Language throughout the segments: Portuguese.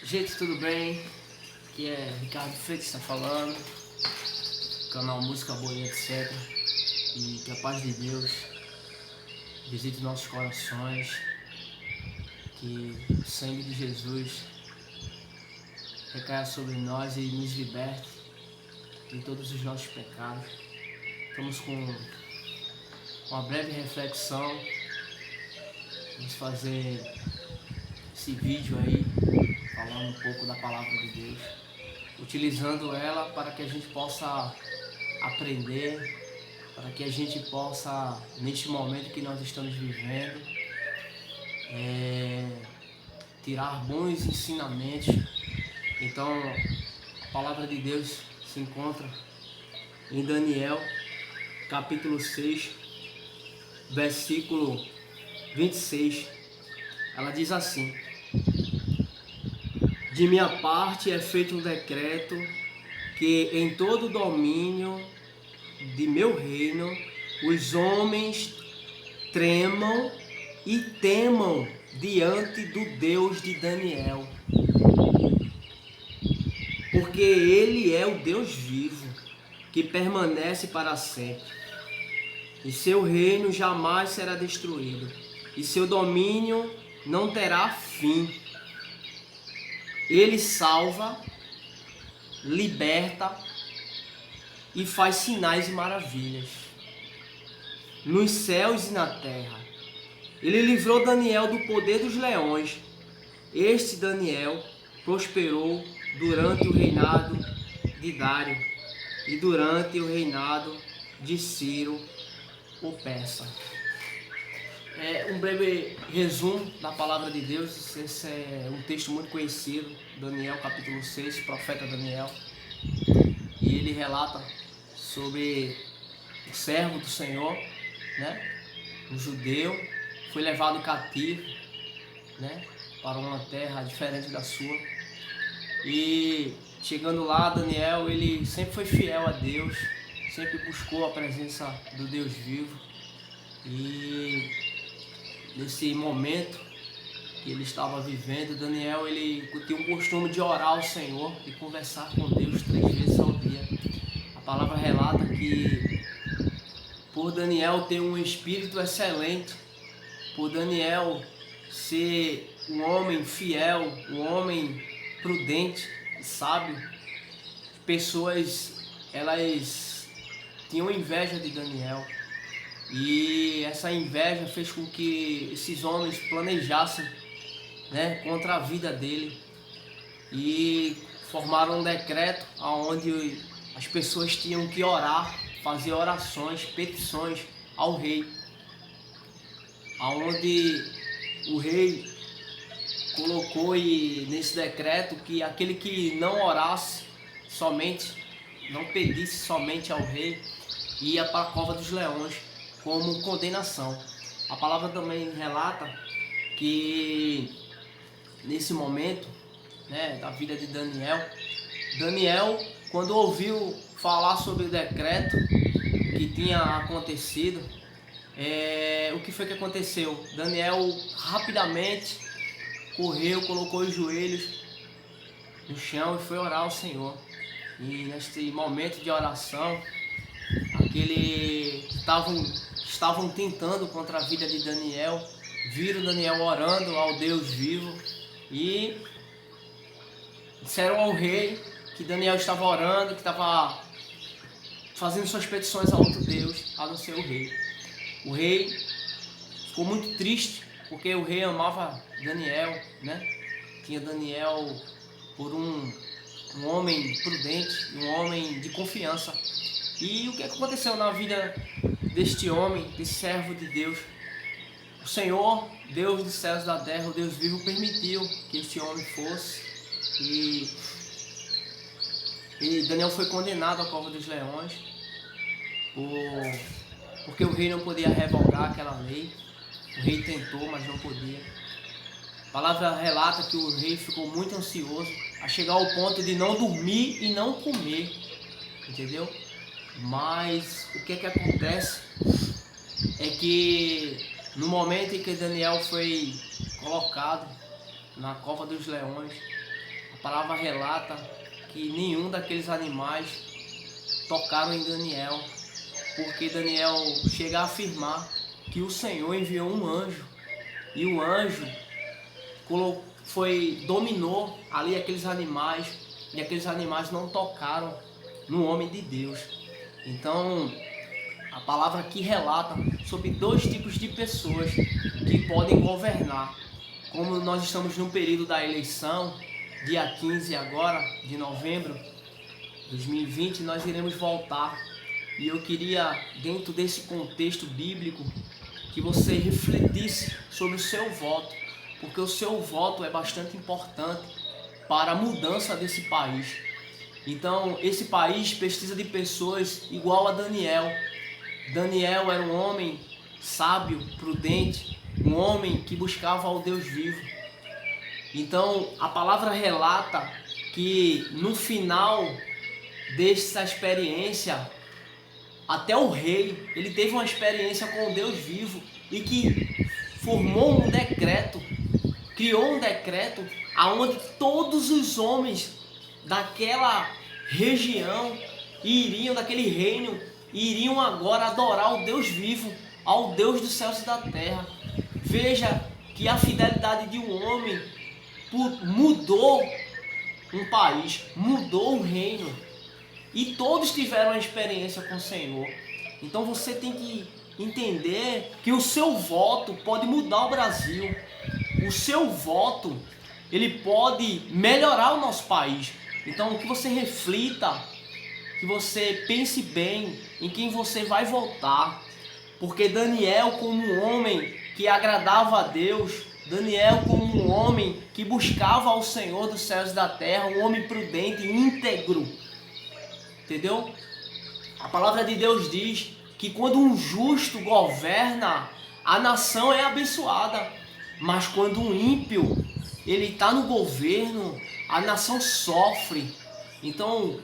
Gente, tudo bem? Aqui é Ricardo Freitas está falando, canal Música Boa e etc. E que a paz de Deus visite nossos corações, que o sangue de Jesus recaia sobre nós e nos liberte de todos os nossos pecados. Estamos com uma breve reflexão, vamos fazer esse vídeo aí, falando um pouco da palavra de Deus, utilizando ela para que a gente possa aprender, para que a gente possa, neste momento que nós estamos vivendo, tirar bons ensinamentos. Então, a palavra de Deus se encontra em Daniel, capítulo 6, versículo 26. Ela diz assim: de minha parte é feito um decreto que em todo o domínio de meu reino os homens tremam e temam diante do Deus de Daniel, porque ele é o Deus vivo, que permanece para sempre, e seu reino jamais será destruído, e seu domínio não terá fim. Ele salva, liberta e faz sinais e maravilhas nos céus e na terra. Ele livrou Daniel do poder dos leões. Este Daniel prosperou durante o reinado de Dário e durante o reinado de Ciro, o persa. Um breve resumo da palavra de Deus. Esse é um texto muito conhecido, Daniel capítulo 6, profeta Daniel. E ele relata sobre o servo do Senhor, né? Um judeu, foi levado cativo, né? Para uma terra diferente da sua. E chegando lá, Daniel, ele sempre foi fiel a Deus, sempre buscou a presença do Deus vivo. E nesse momento que ele estava vivendo, Daniel, ele tinha um costume de orar ao Senhor e conversar com Deus 3 vezes ao dia. A palavra relata que por Daniel ter um espírito excelente, por Daniel ser um homem fiel, um homem prudente e sábio, pessoas elas tinham inveja de Daniel. E essa inveja fez com que esses homens planejassem, né, contra a vida dele, e formaram um decreto onde as pessoas tinham que orar, fazer orações, petições ao rei, aonde o rei colocou nesse decreto que aquele que não orasse somente, não pedisse somente ao rei, ia para a cova dos leões como condenação. A palavra também relata que nesse momento, né, da vida de Daniel, quando ouviu falar sobre o decreto que tinha acontecido, o que foi que aconteceu? Daniel rapidamente correu, colocou os joelhos no chão e foi orar ao Senhor. E neste momento de oração, aquele que estavam tentando contra a vida de Daniel, viram Daniel orando ao Deus vivo e disseram ao rei que Daniel estava orando, que estava fazendo suas petições a outro Deus, a não ser o rei. O rei ficou muito triste, porque o rei amava Daniel, né? Tinha Daniel por um homem prudente, um homem de confiança. E o que aconteceu na vida deste homem, desse servo de Deus? O Senhor, Deus dos céus e da terra, o Deus vivo, permitiu que este homem fosse. E Daniel foi condenado à cova dos leões, porque o rei não podia revogar aquela lei. O rei tentou, mas não podia. A palavra relata que o rei ficou muito ansioso, a chegar ao ponto de não dormir e não comer, entendeu? Mas o que acontece é que no momento em que Daniel foi colocado na cova dos leões, palavra relata que nenhum daqueles animais tocaram em Daniel, porque Daniel chega a afirmar que o Senhor enviou um anjo, e o anjo dominou ali aqueles animais, e aqueles animais não tocaram no homem de Deus. Então, a palavra aqui relata sobre dois tipos de pessoas que podem governar. Como nós estamos no período da eleição, dia 15 agora, de novembro de 2020, nós iremos votar. E eu queria, dentro desse contexto bíblico, que você refletisse sobre o seu voto, porque o seu voto é bastante importante para a mudança desse país. Então, esse país precisa de pessoas igual a Daniel. Daniel era um homem sábio, prudente, um homem que buscava ao Deus vivo. Então, a palavra relata que no final dessa experiência, até o rei, ele teve uma experiência com o Deus vivo e que formou um decreto, criou um decreto aonde todos os homens daquela região iriam, daquele reino, iriam agora adorar o Deus vivo, ao Deus dos céus e da terra. Veja que a fidelidade de um homem mudou um país, mudou um reino, e todos tiveram uma experiência com o Senhor. Então você tem que entender que o seu voto pode mudar o Brasil. O seu voto, ele pode melhorar o nosso país. Então que você reflita, que você pense bem em quem você vai votar. Porque Daniel, como um homem que agradava a Deus, Daniel, como um homem que buscava ao Senhor dos céus e da terra, um homem prudente, íntegro, entendeu? A palavra de Deus diz que quando um justo governa, a nação é abençoada. Mas quando um ímpio, ele está no governo, a nação sofre. Então,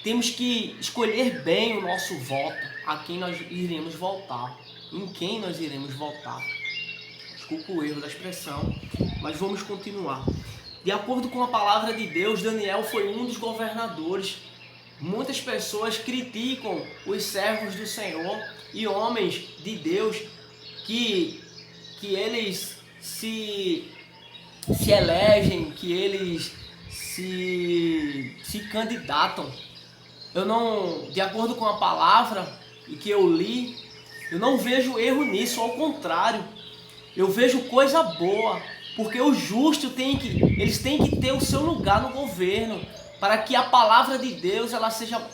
temos que escolher bem o nosso voto, a quem nós iremos votar, em quem nós iremos votar. Desculpa o erro da expressão, mas vamos continuar. De acordo com a palavra de Deus, Daniel foi um dos governadores. Muitas pessoas criticam os servos do Senhor e homens de Deus que eles se elegem, que eles se candidatam. De acordo com a palavra e que eu li, eu não vejo erro nisso, ao contrário, eu vejo coisa boa, porque os justos eles têm que ter o seu lugar no governo, para que a palavra de Deus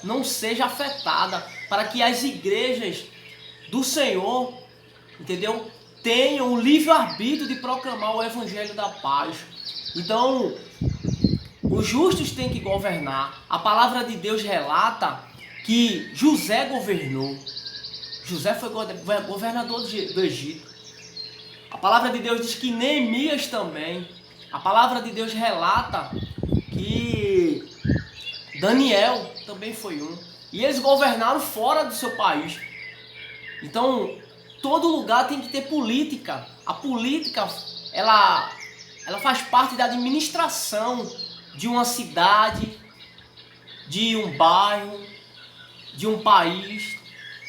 não seja afetada, para que as igrejas do Senhor, entendeu, tenham o livre-arbítrio de proclamar o evangelho da paz. Então, os justos têm que governar. A palavra de Deus relata que José governou. José foi governador do Egito. A palavra de Deus diz que Neemias também. A palavra de Deus relata que Daniel também foi um. E eles governaram fora do seu país. Então, todo lugar tem que ter política. A política, ela faz parte da administração de uma cidade, de um bairro, de um país.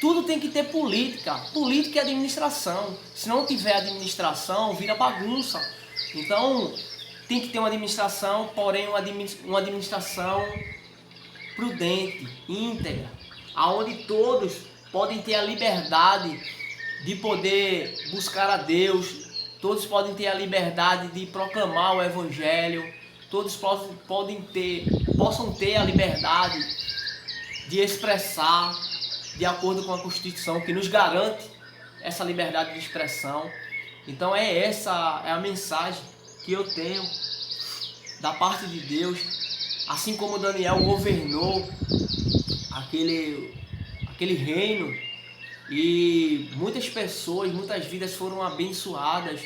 Tudo tem que ter política. Política é administração. Se não tiver administração, vira bagunça. Então, tem que ter uma administração, porém uma administração prudente, íntegra, aonde todos podem ter a liberdade de poder buscar a Deus, todos podem ter a liberdade de proclamar o evangelho, todos possam ter a liberdade de expressar de acordo com a Constituição, que nos garante essa liberdade de expressão. Então essa é a mensagem que eu tenho da parte de Deus. Assim como Daniel governou aquele reino, e muitas pessoas, muitas vidas foram abençoadas,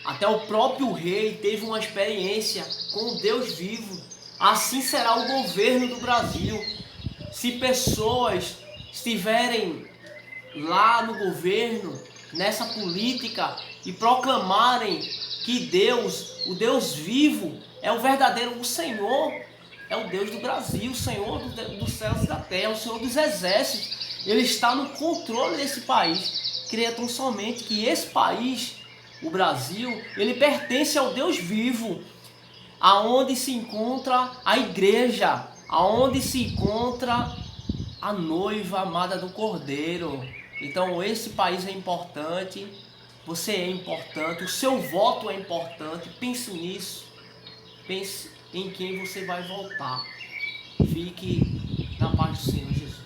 até o próprio rei teve uma experiência com o Deus vivo. Assim será o governo do Brasil. Se pessoas estiverem lá no governo, nessa política, e proclamarem que Deus, o Deus vivo, é o verdadeiro, o Senhor é o Deus do Brasil, o Senhor dos céus e da terra, o Senhor dos exércitos. Ele está no controle desse país. Creia tão somente que esse país, o Brasil, ele pertence ao Deus vivo, aonde se encontra a igreja, aonde se encontra a noiva amada do Cordeiro. Então esse país é importante, você é importante, o seu voto é importante. Pense nisso, pense em quem você vai votar. Fique na paz do Senhor Jesus.